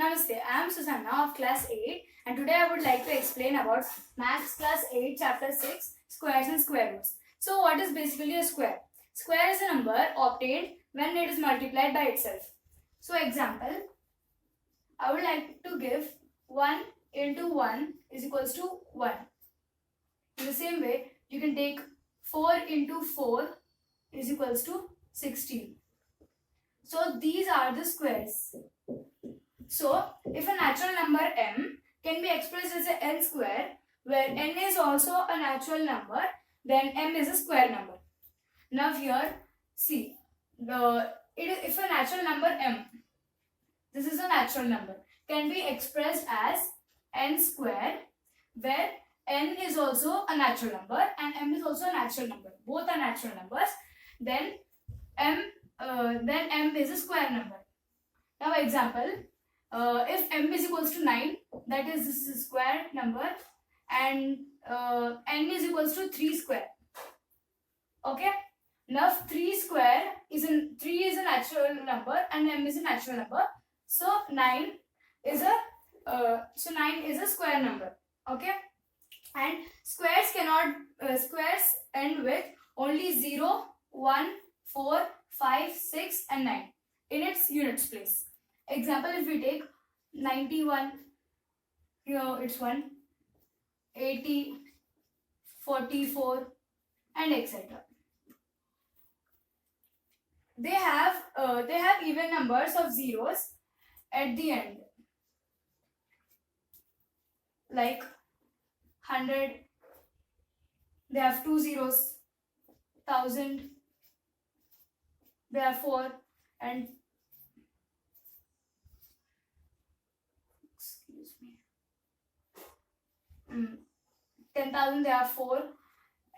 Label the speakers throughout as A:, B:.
A: Namaste, I am Susanna of class 8 and today I would like to explain about Maths class 8 chapter 6 squares and square roots. So what is basically a square? Square is a number obtained when it is multiplied by itself. So example, I would like to give 1 into 1 is equals to 1. In the same way, you can take 4 into 4 is equals to 16. So these are the squares. So, if a natural number m can be expressed as a n square, where n is also a natural number, then m is a square number. Now here, see, if a natural number m, this is a natural number, can be expressed as n square, where n is also a natural number and m is also a natural number. Both are natural numbers. Then m is a square number. Now example. If m is equals to 9, that is this is a square number, and n is equals to 3 square. Okay. Now 3 square is 3 is a natural number and m is a natural number. So 9 is a square number. Okay. And squares end with only 0, 1, 4, 5, 6 and 9 in its units place. Example, if we take 91, here it's 1, 80, 44 and etc. They have even numbers of zeros at the end, like 100, they have 2 zeros, 1000, they have 4, and 10,000 they have 4,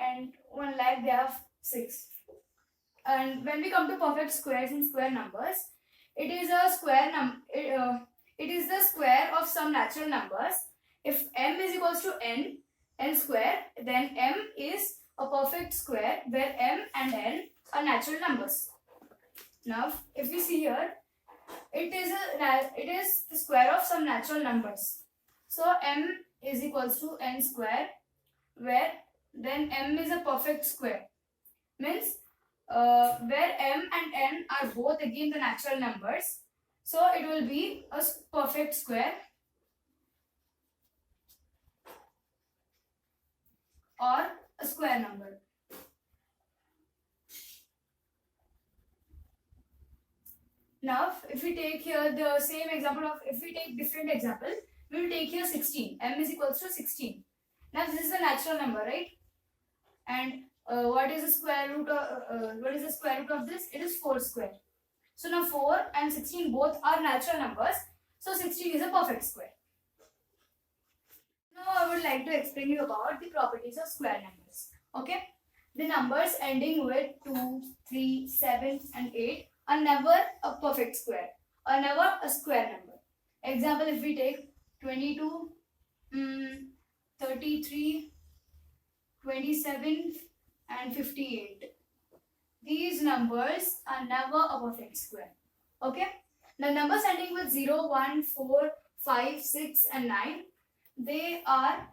A: and 1 lakh they have 6. And when we come to perfect squares and square numbers, it is a square it is the square of some natural numbers. If m is equals to n square, then m is a perfect square where m and n are natural numbers. Now, if we see here, it is the square of some natural numbers. So m is equals to n square, where then m is a perfect square. Means where m and n are both again the natural numbers. So it will be a perfect square or a square number. Now, if we take here the same example if we take different example, we will take here 16. M is equals to 16. Now this is a natural number, right? And what is the square root of this? It is 4 square. So now 4 and 16 both are natural numbers. So 16 is a perfect square. Now I would like to explain you about the properties of square numbers. Okay? The numbers ending with 2, 3, 7 and 8 are never a perfect square or never a square number. Example, if we take 22, 33, 27 and 58. These numbers are never a perfect square. Okay? The numbers ending with 0, 1, 4, 5, 6 and 9, they are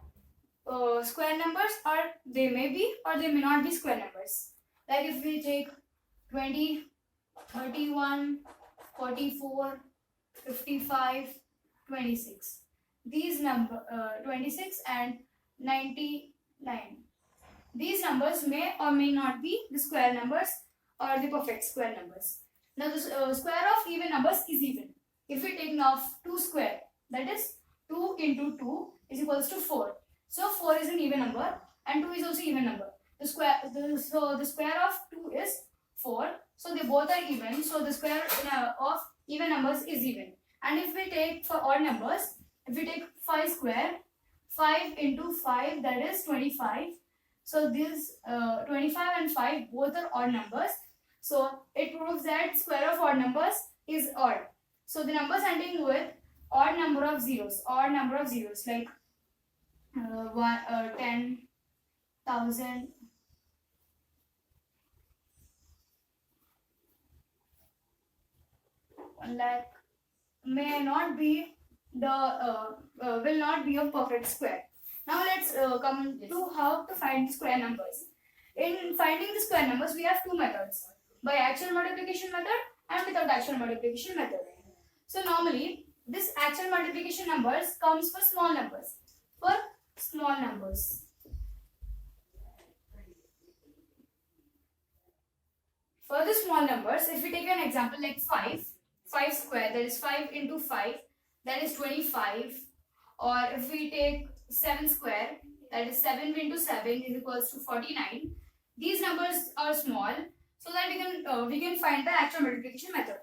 A: square numbers, or they may be or they may not be square numbers. Like if we take 20, 31, 44, 55, 26. These 26 and 99. These numbers may or may not be the square numbers or the perfect square numbers. Now the square of even numbers is even. If we take now 2 square, that is 2 into 2 is equals to 4. So 4 is an even number and 2 is also even number. The square of 2 is 4. So they both are even. So the square of even numbers is even. And if we take for odd numbers, if we take 5 square, 5 into 5, that is 25. So this 25 and 5 both are odd numbers. So it proves that square of odd numbers is odd. So the numbers ending with odd number of zeros like 10, 1000, 1 lakh, may not be will not be a perfect square. Now let's come to how to find square numbers. In finding the square numbers, we have two methods: by actual multiplication method and without actual multiplication method. So normally, this actual multiplication numbers comes for small numbers. For small numbers. For the small numbers, if we take an example like 5 square, that is 5 into 5, that is 25. Or if we take 7 square, that is 7 into 7 is equals to 49. These numbers are small, so that we can find the actual multiplication method.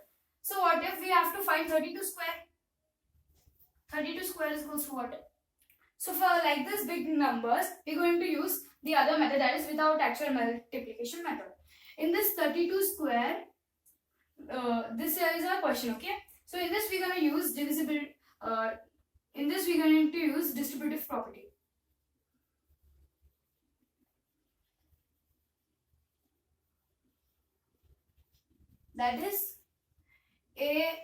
A: So what if we have to find 32 square? 32 square is equals to what? So for like this big numbers, we're going to use the other method, that is without actual multiplication method. In this 32 square, this is a question, okay? So in this we're going to use divisible. In this we're going to use distributive property. That is A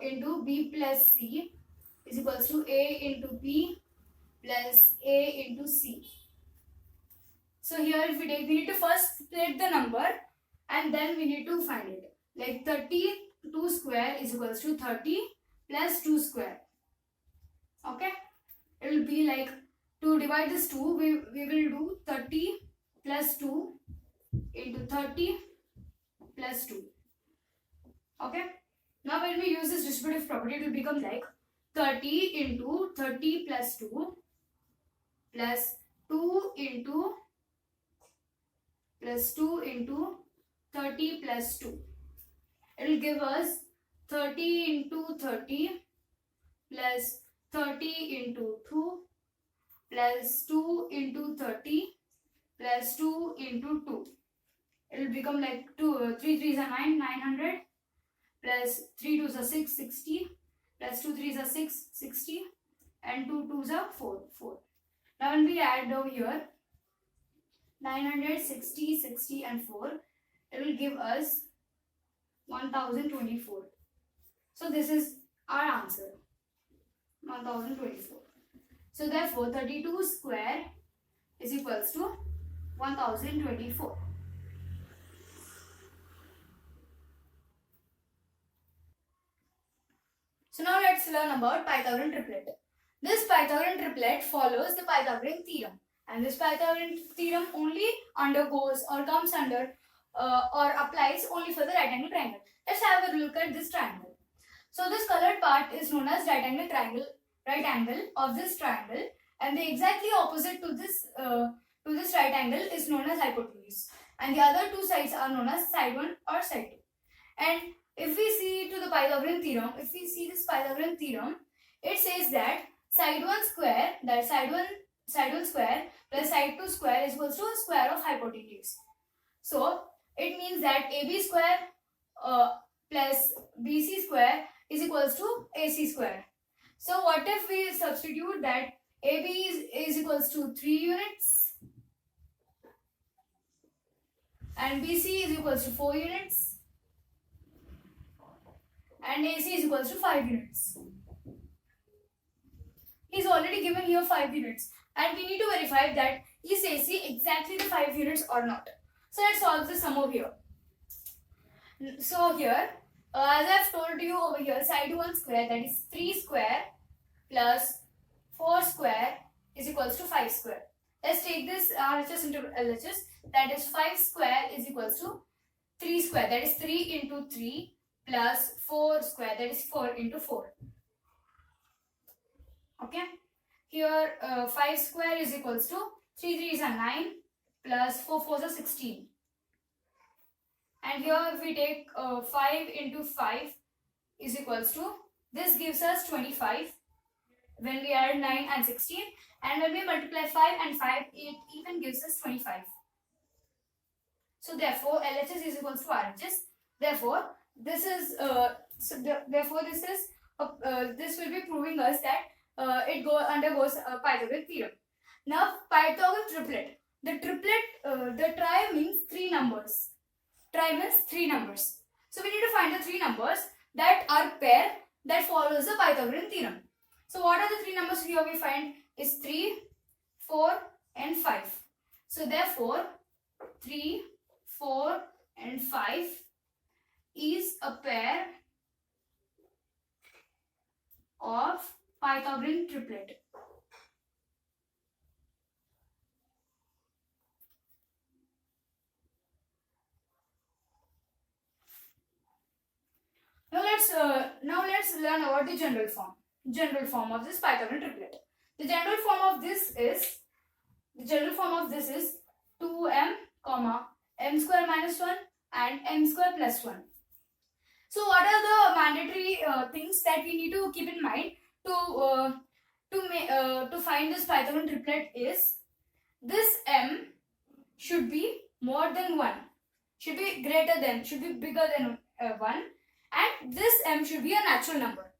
A: into B plus C is equals to A into B plus A into C. So here if we need to first split the number and then we need to find it. Like 32 square is equals to 30 plus 2 square. Okay. It will be like, to divide this 2, we will do 30 plus 2 into 30 plus 2. Okay. Now when we use this distributive property, it will become like 30 into 30 plus 2 plus 2 into 30 plus 2. It will give us 30 into 30 plus 30 into 2 plus 2 into 30 plus 2 into 2. It will become like 3 3s are 9, 900 plus 3 2s are 6, 60 plus 2 3s are 6, 60 and 2 2s are 4, 4. Now when we add over here 900, 60, 60 and 4, it will give us 1024. So this is our answer, 1024. So therefore 32 square is equals to 1024. So now let's learn about Pythagorean triplet. This Pythagorean triplet follows the Pythagorean theorem, and this Pythagorean theorem only undergoes or comes under or applies only for the right angle triangle. Let's have a look at this triangle. So this colored part is known as right angle of this triangle, and the exactly opposite to this right angle is known as hypotenuse, and the other two sides are known as side 1 or side 2. And if we see to the Pythagorean theorem, if we see this Pythagorean theorem, it says that side 1 square, that side 1 square plus side 2 square is equals to a square of hypotenuse. So it means that AB square plus BC square is equals to AC square. So what if we substitute that AB is equals to 3 units and BC is equals to 4 units and AC is equals to 5 units. He's already given here 5 units and we need to verify that is AC exactly the 5 units or not. So let's solve the sum over here. So here, as I've told you over here, side 1 square, that is 3 square plus 4 square is equals to 5 square. Let's take this RHS into LHS, that is 5 square is equals to 3 square, that is 3 into 3 plus 4 square, that is 4 into 4. Okay. Here 5 square is equals to 3 3s are 9 plus 4 4s are 16. And here if we take 5 into 5 is equals to, this gives us 25 when we add 9 and 16, and when we multiply 5 and 5, it even gives us 25. So therefore LHS is equals to RHS. Therefore this is this will be proving us that it undergoes Pythagorean theorem. Now Pythagorean triplet. The triplet, the tri means 3 numbers. Tri means 3 numbers. So we need to find the 3 numbers that are pair, that follows the Pythagorean theorem. So what are the three numbers here we find is 3, 4 and 5. So therefore 3, 4 and 5 is a pair of Pythagorean triplet. Now let's learn about the general form of this Pythagorean triplet. The general form of this is 2m, m square minus 1 and m square plus 1. So what are the mandatory things that we need to keep in mind to find this Pythagorean triplet is this m should be more than 1, should be bigger than 1, and this m should be a natural number.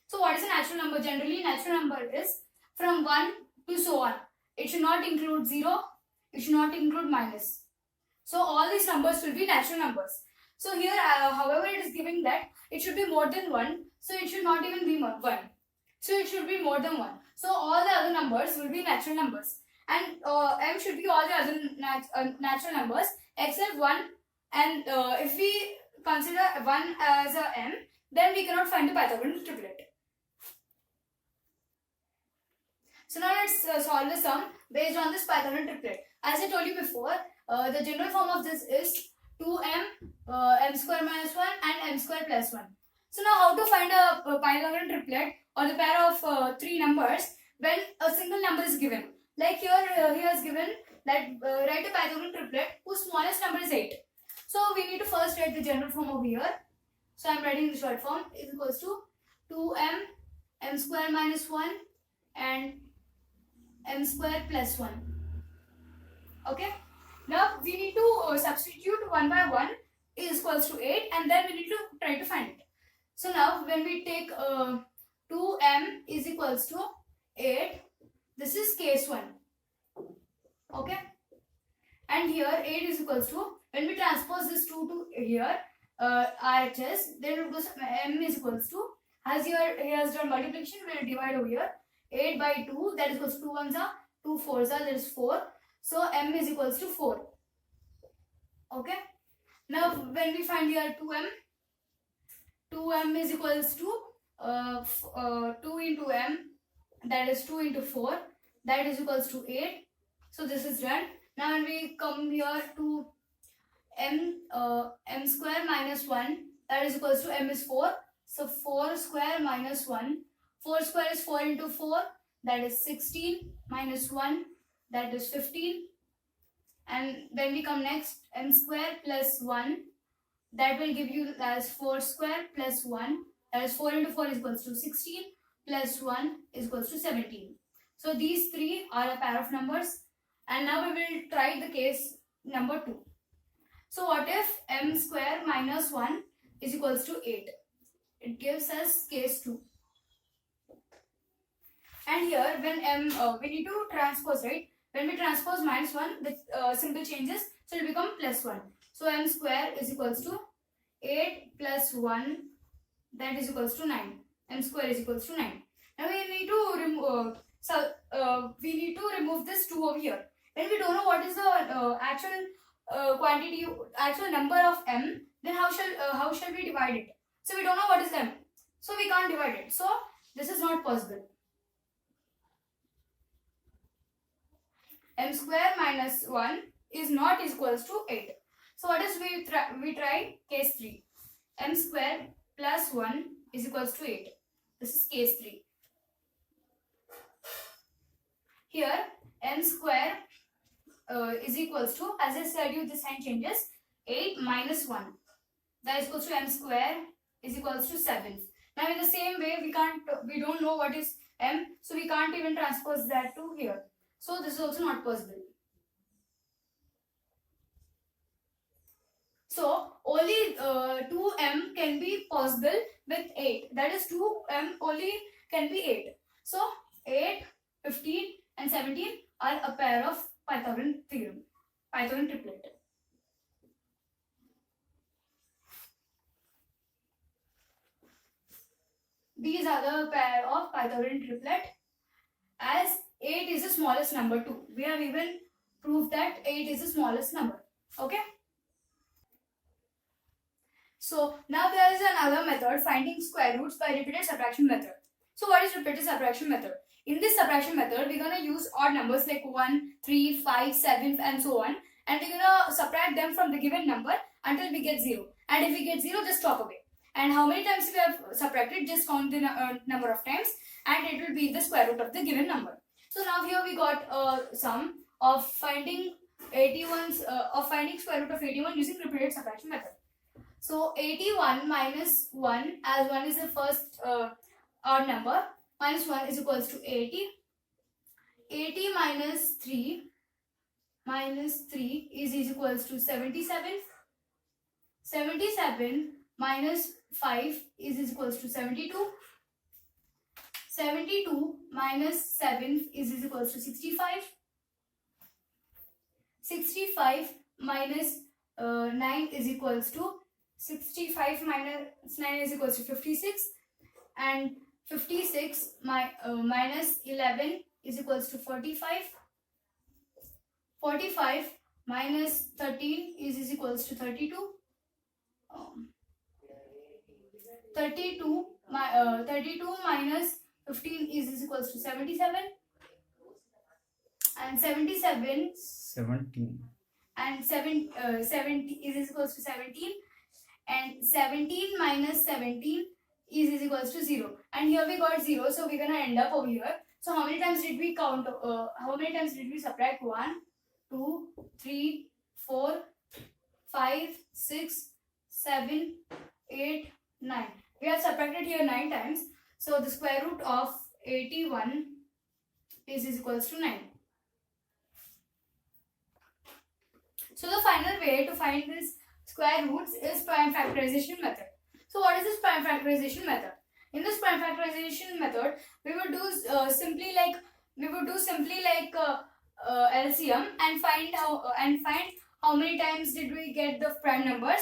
A: So what is a natural number? Generally natural number is from 1 to so on. It should not include 0, it should not include minus. So all these numbers will be natural numbers. So here however it is giving that it should be more than 1, so it should not even be 1. So it should be more than 1. So all the other numbers will be natural numbers. And m should be all the other natural numbers except 1. And if we consider 1 as a m, then we cannot find the Pythagorean triplet. So now let's solve the sum based on this Pythagorean triplet. As I told you before, the general form of this is 2m, m square minus 1 and m square plus 1. So now how to find a Pythagorean triplet or the pair of three numbers when a single number is given. Like here he has given that write a Pythagorean triplet whose smallest number is 8. So we need to first write the general form over here. So I am writing the short form is equals to 2m, m square minus 1 and m square plus 1. Okay. Now we need to substitute 1 by 1 is equals to 8, and then we need to try to find it. So now when we take 2m is equals to 8, this is case 1. Okay. And here 8 is equals to, when we transpose this 2 to here, RHS, then it goes m is equals to, as here he has done multiplication, we will divide over here. 8 by 2, that is equals to 2 ones are, 2 fours are, that is 4. So m is equals to 4. Okay. Now when we find here 2m is equals to 2 into m, that is 2 into 4, that is equals to 8. So this is done. Now when we come here to m square minus 1, that is equals to m is 4. So 4 square minus 1. 4 square is 4 into 4, that is 16 minus 1, that is 15. And when we come next, m square plus 1, that will give you as 4 square plus 1, that is 4 into 4 is equals to 16 plus 1 is equals to 17. So these three are a pair of numbers. And now we will try the case number 2. So what if m square minus 1 is equals to 8? It gives us case 2. And here when we need to transpose, right? When we transpose minus 1 with simple changes, so it will become plus 1. So m square is equals to 8 plus 1, that is equals to 9. M square is equals to 9. Now we need to remove this 2 over here. When we don't know what is the actual number of m, then how shall we divide it? So we don't know what is m, so we can't divide it. So this is not possible. M square minus 1 is not equals to 8. So what is we try case 3. M square plus 1 is equals to 8. This is case 3. Here m square is equals to, as I said you, the sign changes, 8 minus 1. That is equals to m square is equals to 7. Now in the same way we don't know what is m, so we can't even transpose that to here. So this is also not possible. So only 2m can be possible with 8. That is 2m only can be 8. So 8, 15 and 17 are a pair of Pythagorean theorem, Pythagorean triplet. these are the pair of Pythagorean triplet, as 8 is the smallest number too. We have even proved that 8 is the smallest number. Okay. So now there is another method, finding square roots by repeated subtraction method. So what is repeated subtraction method? In this subtraction method, we're gonna use odd numbers like 1, 3, 5, 7 and so on, and we're gonna subtract them from the given number until we get 0. And if we get 0, just stop away. And how many times we have subtracted, just count the number of times, and it will be the square root of the given number. So now here we got a sum of finding square root of 81 using repeated subtraction method. So 81 minus 1, as 1 is the first odd number, minus 1 is equals to 80. 80 minus 3 is equals to 77. 77 minus 5 is equals to 72. 72 minus 7 is equals to 65. 65 minus 9 is equals to 65 minus 9 is equals to 56, and 56 minus 11 is equals to 45. 45 minus 13 is equals to 32. 32 minus 15 is equals to 77, and 17 and 70 is equals to 17, and 17 minus 17 is equals to 0. And here we got 0, so we're gonna end up over here. So how many times did we count? How many times did we subtract? 1, 2, 3, 4, 5, 6, 7, 8, 9. We have subtracted here 9 times. So the square root of 81 is equals to 9. So the final way to find this square roots is prime factorization method. So what is this prime factorization method? In this prime factorization method, we would do simply like LCM and find how many times did we get the prime numbers,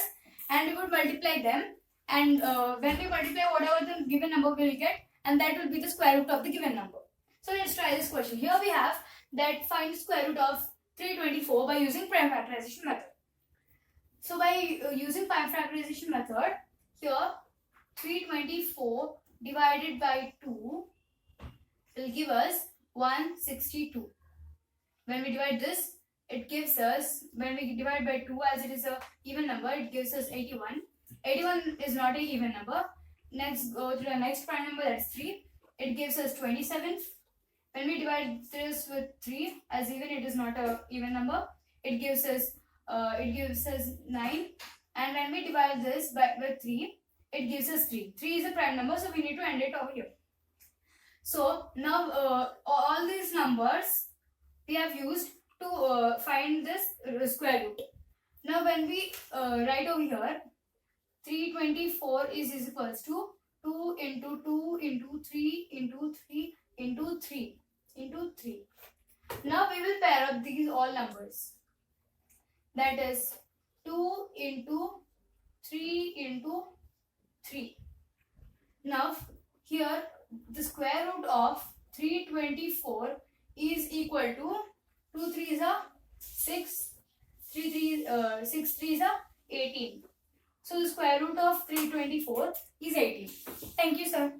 A: and we would multiply them, and when we multiply whatever the given number we will get, and that will be the square root of the given number. So let's try this question. Here we have that find the square root of 324 by using prime factorization method. So by using prime factorization method, here 324 divided by 2 will give us 162. When we divide this, it gives us, when we divide by 2 as it is a even number, it gives us 81. 81 is not a even number. Next, go to the next prime number, that's 3. It gives us 27. When we divide this with 3, as even it is not a even number, it gives us 9. And when we divide this with 3, it gives us 3. 3 is a prime number, so we need to end it over here. So now all these numbers we have used to find this square root. Now when we write over here, 324 is equals to 2 into 2 into 3 into 3 into 3 into 3. Now we will pair up these all numbers. That is 2 into 3 into 3. Now here the square root of 324 is equal to 2 3s are 6, 6 3s are 18. So the square root of 324 is 18. Thank you, sir.